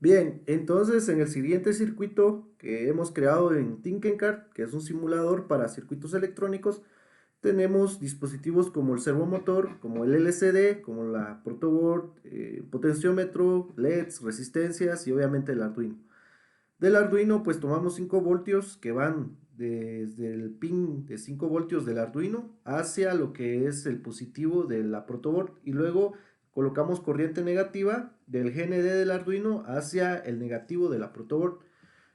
Bien, entonces en el siguiente circuito que hemos creado en Tinkercad, que es un simulador para circuitos electrónicos, tenemos dispositivos como el servomotor, como el LCD, como la protoboard, potenciómetro, LEDs, resistencias y obviamente el Arduino. Del Arduino pues tomamos 5 voltios que van desde el pin de 5 voltios del Arduino hacia lo que es el positivo de la protoboard y luego colocamos corriente negativa del GND del Arduino hacia el negativo de la protoboard.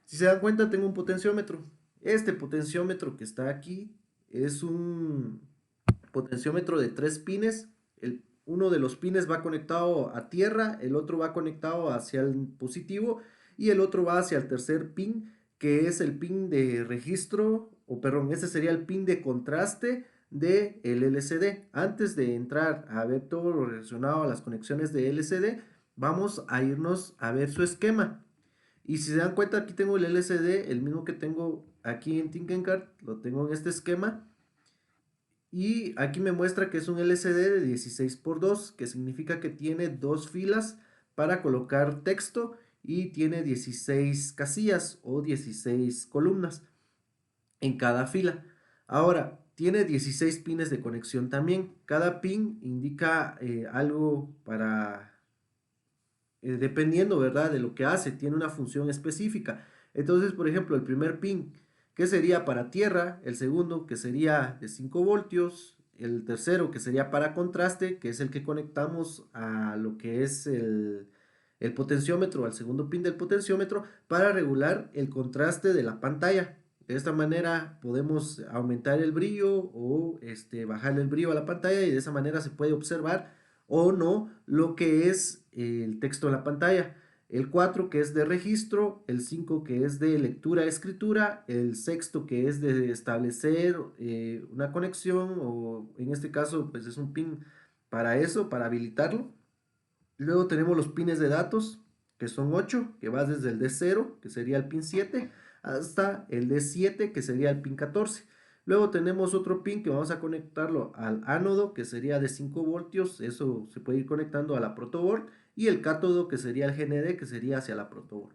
Si se dan cuenta tengo un potenciómetro. Este potenciómetro que está aquí es un potenciómetro de 3 pines. Uno de los pines va conectado a tierra, el otro va conectado hacia el positivo y el otro va hacia el tercer pin, que es el pin de registro, o perdón, ese sería el pin de contraste del LCD. Antes de entrar a ver todo lo relacionado a las conexiones de LCD, vamos a irnos a ver su esquema. Y si se dan cuenta, aquí tengo el LCD, el mismo que tengo aquí en Tinkercad, lo tengo en este esquema. Y aquí me muestra que es un LCD de 16 por 2, que significa que tiene dos filas para colocar texto y tiene 16 casillas o 16 columnas en cada fila. Ahora, tiene 16 pines de conexión también. Cada pin indica algo para, dependiendo, ¿verdad?, de lo que hace, tiene una función específica. Entonces, por ejemplo, el primer pin, que sería para tierra, el segundo, que sería de 5 voltios, el tercero, que sería para contraste, que es el que conectamos a lo que es el potenciómetro, al segundo pin del potenciómetro, para regular el contraste de la pantalla. De esta manera podemos aumentar el brillo o bajarle el brillo a la pantalla y de esa manera se puede observar o no lo que es el texto en la pantalla. El 4 que es de registro, el 5 que es de lectura-escritura, el sexto que es de establecer una conexión o en este caso pues es un pin para eso, para habilitarlo. Luego tenemos los pines de datos que son 8 que va desde el D0 que sería el pin 7 hasta el D7 que sería el pin 14. Luego tenemos otro pin que vamos a conectarlo al ánodo, que sería de 5 voltios, eso se puede ir conectando a la protoboard, y el cátodo, que sería el GND, que sería hacia la protoboard.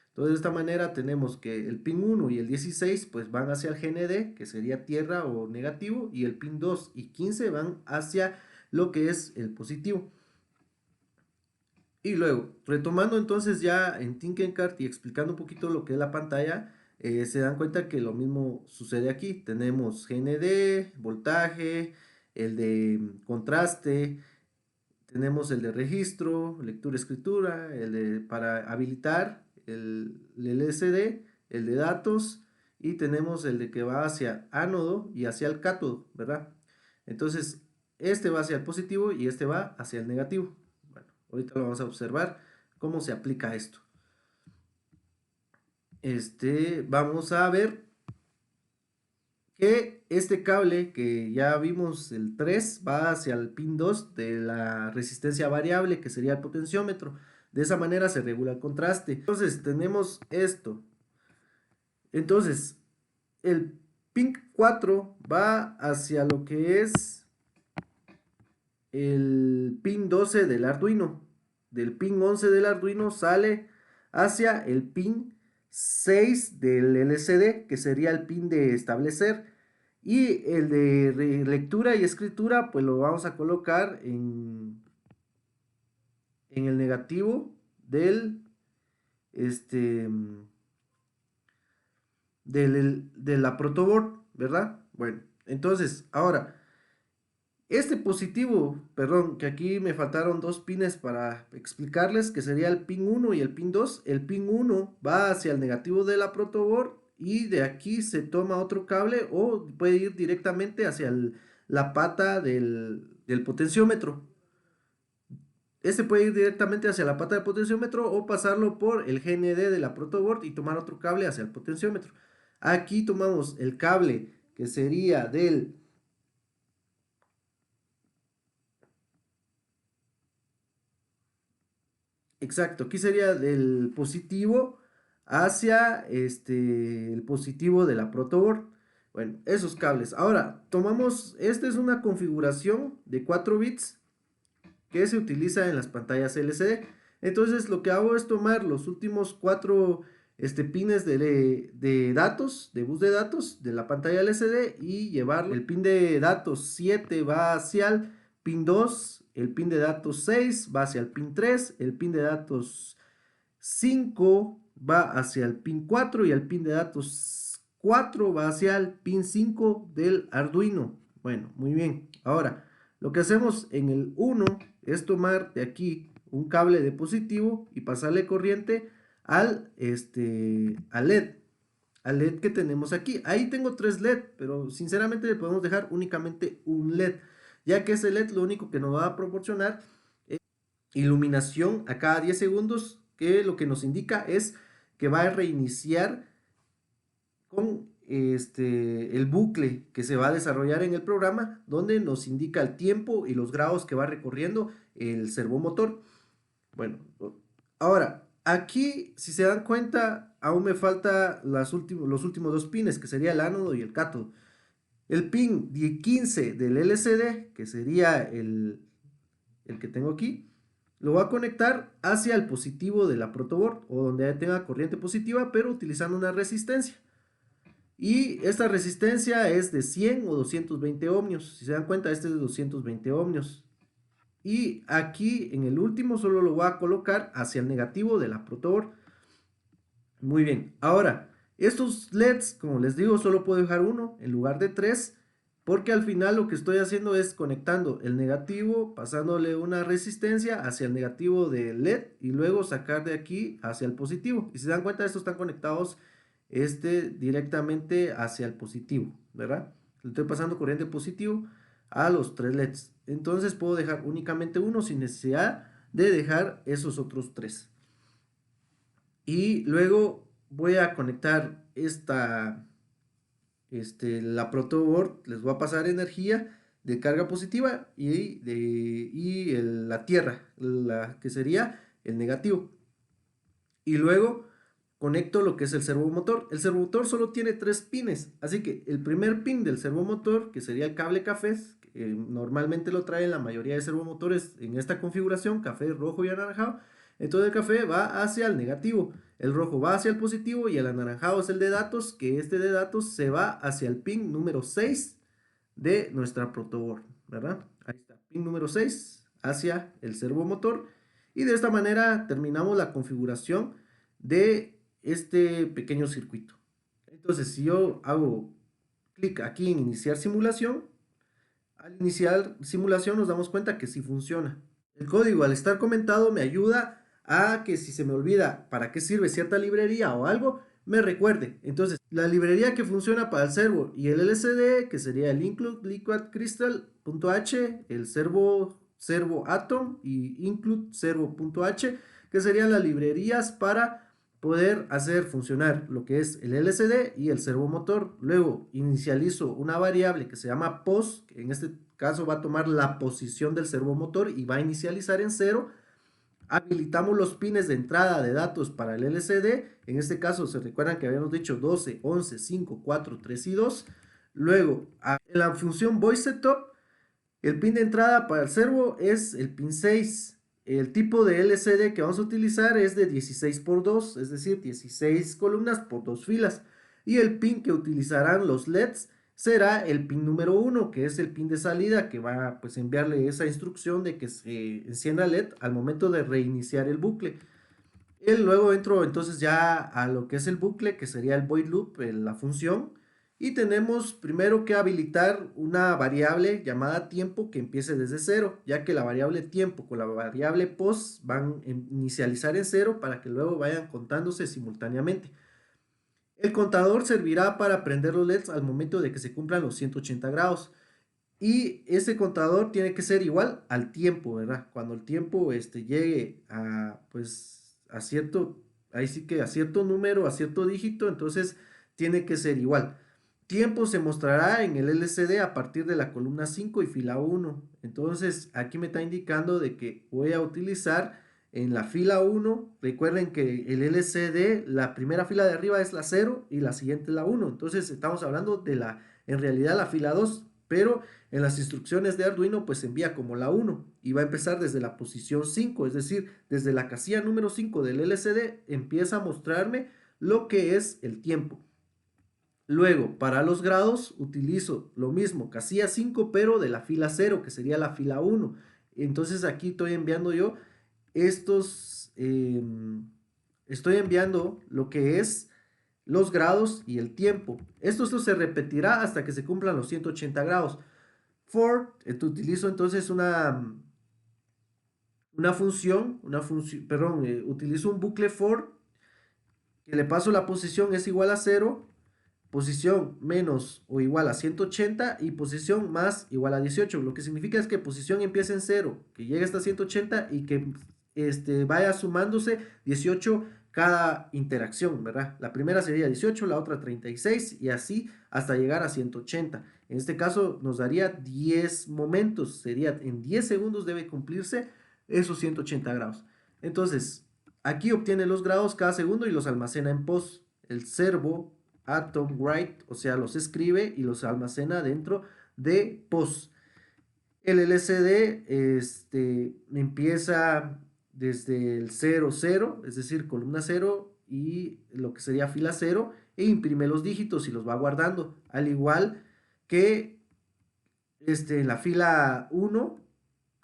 Entonces de esta manera tenemos que el pin 1 y el 16 pues van hacia el GND, que sería tierra o negativo, y el pin 2 y 15 van hacia lo que es el positivo. Y luego, retomando entonces ya en Tinkercad y explicando un poquito lo que es la pantalla, se dan cuenta que lo mismo sucede aquí. Tenemos GND, voltaje, el de contraste, tenemos el de registro, lectura-escritura, el de para habilitar, el LCD, el de datos y tenemos el de que va hacia ánodo y hacia el cátodo, ¿verdad? Entonces, este va hacia el positivo y este va hacia el negativo. Bueno, ahorita lo vamos a observar cómo se aplica esto. Vamos a ver que este cable que ya vimos, el 3 va hacia el pin 2 de la resistencia variable, que sería el potenciómetro. De esa manera se regula el contraste. Entonces tenemos esto. Entonces el pin 4 va hacia lo que es el pin 12 del Arduino. Del pin 11 del Arduino sale hacia el pin 6 del LCD, que sería el pin de establecer. Y el de lectura y escritura, pues lo vamos a colocar en el negativo del, este, de la protoboard, ¿verdad? Bueno, entonces, ahora, este positivo, perdón, que aquí me faltaron dos pines para explicarles, que sería el pin 1 y el pin 2. El pin 1 va hacia el negativo de la protoboard y de aquí se toma otro cable o puede ir directamente hacia la pata del potenciómetro. Este puede ir directamente hacia la pata del potenciómetro o pasarlo por el GND de la protoboard y tomar otro cable hacia el potenciómetro. Aquí tomamos el cable que sería del exacto, aquí sería del positivo hacia el positivo de la protoboard. Bueno, esos cables. Ahora, tomamos, esta es una configuración de 4 bits que se utiliza en las pantallas LCD. Entonces lo que hago es tomar los últimos 4 pines de datos, de bus de datos de la pantalla LCD y llevarlo. El pin de datos 7 va hacia el pin 2, el pin de datos 6 va hacia el pin 3, el pin de datos 5 va hacia el pin 4 y el pin de datos 4 va hacia el pin 5 del Arduino. Bueno, muy bien. Ahora, lo que hacemos en el 1 es tomar de aquí un cable de positivo y pasarle corriente al LED que tenemos aquí. Ahí tengo 3 LED, pero sinceramente le podemos dejar únicamente un LED, ya que ese LED lo único que nos va a proporcionar es iluminación a cada 10 segundos, que lo que nos indica es que va a reiniciar con el bucle que se va a desarrollar en el programa, donde nos indica el tiempo y los grados que va recorriendo el servomotor. Bueno, ahora, aquí, si se dan cuenta, aún me falta los últimos 2 pines, que sería el ánodo y el cátodo. El pin 15 del LCD, que sería el que tengo aquí, lo voy a conectar hacia el positivo de la protoboard, o donde tenga corriente positiva, pero utilizando una resistencia. Y esta resistencia es de 100 o 220 ohmios. Si se dan cuenta, este es de 220 ohmios. Y aquí en el último solo lo voy a colocar hacia el negativo de la protoboard. Muy bien. Ahora, estos LEDs, como les digo, solo puedo dejar uno en lugar de 3. Porque al final lo que estoy haciendo es conectando el negativo, pasándole una resistencia hacia el negativo del LED y luego sacar de aquí hacia el positivo. Y si se dan cuenta, estos están conectados directamente hacia el positivo, ¿verdad? Le estoy pasando corriente positivo a los 3 LEDs. Entonces puedo dejar únicamente uno sin necesidad de dejar esos otros 3. Y luego voy a conectar la protoboard, les voy a pasar energía de carga positiva y la tierra, que sería el negativo. Y luego conecto lo que es el servomotor. El servomotor solo tiene 3 pines, así que el primer pin del servomotor, que sería el cable café, que normalmente lo traen la mayoría de servomotores en esta configuración, café, rojo y anaranjado. Entonces el café va hacia el negativo, el rojo va hacia el positivo y el anaranjado es el de datos, que este de datos se va hacia el pin número 6 de nuestra protoboard, ¿verdad? Ahí está, pin número 6 hacia el servomotor. Y de esta manera terminamos la configuración de este pequeño circuito. Entonces, si yo hago clic aquí en iniciar simulación, al iniciar simulación nos damos cuenta que sí funciona. El código, al estar comentado, me ayuda a que si se me olvida para qué sirve cierta librería o algo, me recuerde. Entonces, la librería que funciona para el servo y el LCD, que sería el include liquid crystal.h, el servo atom y include servo.h, que serían las librerías para poder hacer funcionar lo que es el LCD y el servomotor. Luego inicializo una variable que se llama pos, que en este caso va a tomar la posición del servomotor y va a inicializar en 0. Habilitamos los pines de entrada de datos para el LCD. En este caso se recuerdan que habíamos dicho 12, 11, 5, 4, 3 y 2. Luego en la función voice setup, el pin de entrada para el servo es el pin 6. El tipo de LCD que vamos a utilizar es de 16 por 2, es decir, 16 columnas por 2 filas. Y el pin que utilizarán los LEDs será el pin número 1, que es el pin de salida que va a enviarle esa instrucción de que se encienda el LED al momento de reiniciar el bucle. Luego entro entonces ya a lo que es el bucle, que sería el void loop, la función. Y tenemos primero que habilitar una variable llamada tiempo que empiece desde 0, ya que la variable tiempo con la variable pos van a inicializar en 0 para que luego vayan contándose simultáneamente. El contador servirá para prender los LEDs al momento de que se cumplan los 180 grados. Y ese contador tiene que ser igual al tiempo, ¿verdad? Cuando el tiempo llegue a cierto, ahí sí que a cierto número, a cierto dígito, entonces tiene que ser igual. Tiempo se mostrará en el LCD a partir de la columna 5 y fila 1. Entonces aquí me está indicando de que voy a utilizar en la fila 1. Recuerden que el LCD, la primera fila de arriba es la 0 y la siguiente es la 1. Entonces estamos hablando de en realidad la fila 2. pero en las instrucciones de Arduino pues envía como la 1 y va a empezar desde la posición 5, es decir, desde la casilla número 5 del LCD empieza a mostrarme lo que es el tiempo. Luego, para los grados utilizo lo mismo, casilla 5, pero de la fila 0, que sería la fila 1. Entonces aquí estoy enviando yo estos, estoy enviando lo que es los grados y el tiempo. Esto se repetirá hasta que se cumplan los 180 grados. For, utilizo entonces perdón, utilizo un bucle for, que le paso la posición es igual a 0, posición menos o igual a 180 y posición más igual a 18. Lo que significa es que posición empieza en 0, que llegue hasta 180 y que vaya sumándose 18 cada interacción, ¿verdad? La primera sería 18, la otra 36 y así hasta llegar a 180. En este caso nos daría 10 momentos, sería en 10 segundos debe cumplirse esos 180 grados. Entonces, aquí obtiene los grados cada segundo y los almacena en POS. El servo Atom Write, o sea, los escribe y los almacena dentro de POS. El LCD empieza desde el 0, 0, es decir, columna 0 y lo que sería fila 0 e imprime los dígitos y los va guardando, al igual que la fila 1,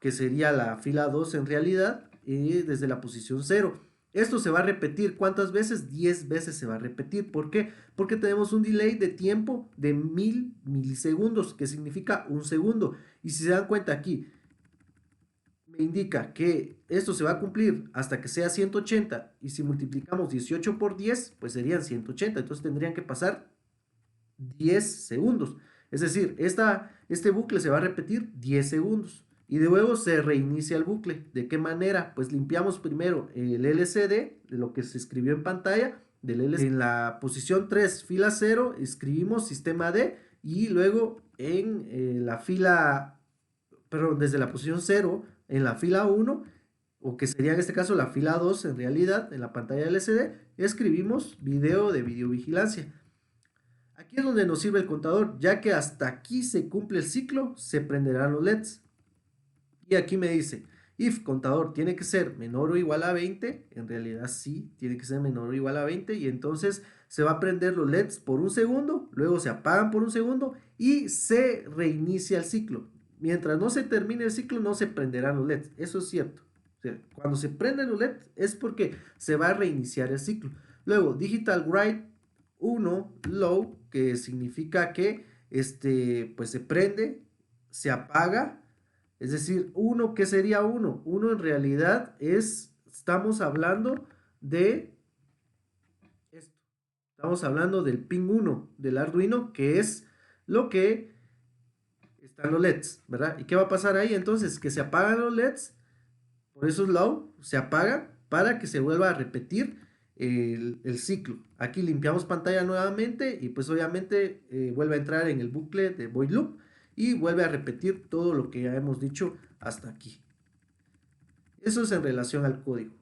que sería la fila 2 en realidad, desde la posición 0. Esto se va a repetir, ¿cuántas veces? 10 veces se va a repetir. ¿Por qué? Porque tenemos un delay de tiempo de 1000 milisegundos, que significa un segundo. Y si se dan cuenta aquí, me indica que esto se va a cumplir hasta que sea 180. Y si multiplicamos 18 por 10, pues serían 180. Entonces tendrían que pasar 10 segundos. Es decir, este bucle se va a repetir 10 segundos. Y de nuevo se reinicia el bucle. ¿De qué manera? Pues limpiamos primero el LCD de lo que se escribió en pantalla. En la posición 3, fila 0, escribimos sistema D. Y luego en la fila, perdón, desde la posición 0, en la fila 1, o que sería en este caso la fila 2 en realidad, en la pantalla LCD, escribimos video de videovigilancia. Aquí es donde nos sirve el contador, ya que hasta aquí se cumple el ciclo, se prenderán los LEDs. Y aquí me dice, if contador tiene que ser menor o igual a 20, en realidad sí, tiene que ser menor o igual a 20, y entonces se va a prender los LEDs por un segundo, luego se apagan por un segundo y se reinicia el ciclo. Mientras no se termine el ciclo, no se prenderán los LEDs, eso es cierto. O sea, cuando se prenden los LEDs es porque se va a reiniciar el ciclo. Luego, digital write 1 low, que significa que pues se prende, se apaga. Es decir, 1, ¿qué sería 1? 1 en realidad estamos hablando de esto. Estamos hablando del pin 1 del Arduino, que es lo que están los LEDs, ¿verdad? ¿Y qué va a pasar ahí? Entonces, que se apagan los LEDs, por eso es low, se apagan para que se vuelva a repetir el ciclo. Aquí limpiamos pantalla nuevamente y pues obviamente vuelve a entrar en el bucle de void loop y vuelve a repetir todo lo que ya hemos dicho hasta aquí. Eso es en relación al código.